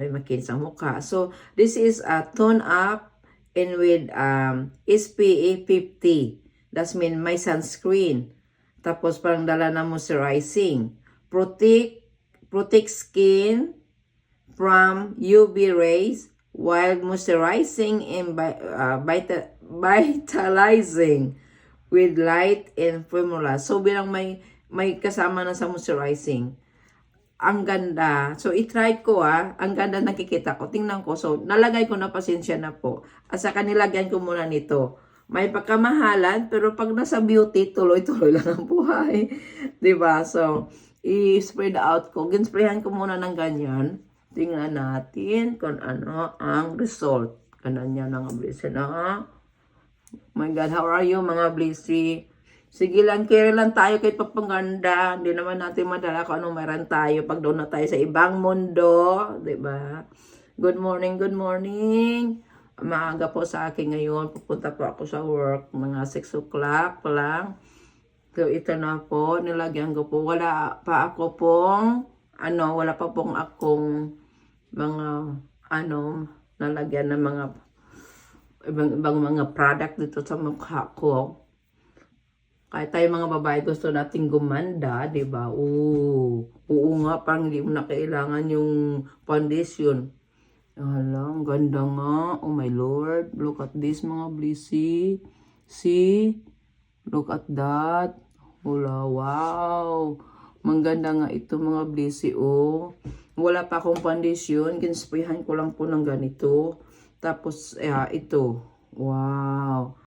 may makin sa mukha. So, this is a tone up and with SPA 50. That's mean may sunscreen. Tapos parang dala na moisturizing. Protect skin from UV rays while moisturizing and vitalizing with light and formula. So bilang may kasama na sa moisturizing. Ang ganda. So, itry ko ang ganda nakikita ko. Tingnan ko. So, nalagay ko na, pasensya na po. At saka nilagyan ko muna nito. May pagkamahalan, pero pag nasa beauty, tuloy-tuloy lang ang buhay. Diba? So, i-spread out ko. Ginsprayhan ko muna ng ganyan. Tingnan natin kung ano ang result. Ganyan na nga, blessy na. My God, how are you, mga blessy? Sige lang, care lang tayo kahit papanganda. Hindi naman natin madala kung anong meron tayo pag doon na tayo sa ibang mundo. Diba? Good morning, good morning. Maaga po sa akin ngayon. Pupunta po ako sa work. Mga 6 o'clock pa lang. So, ito na po. Nilagyan ko po. Wala pa pong akong mga, nalagyan ng mga ibang mga product dito sa mukha ko. Kahit tayo mga babae gusto nating gumanda, di ba? Oo nga, parang hindi mo na kailangan yung foundation. Ang ganda nga. Oh my Lord, look at this mga blissy. See? Look at that. Wala, wow. Mangganda nga ito mga blissy, oh. Wala pa akong foundation. Ginsprayhan ko lang po ng ganito. Tapos, ito. Wow.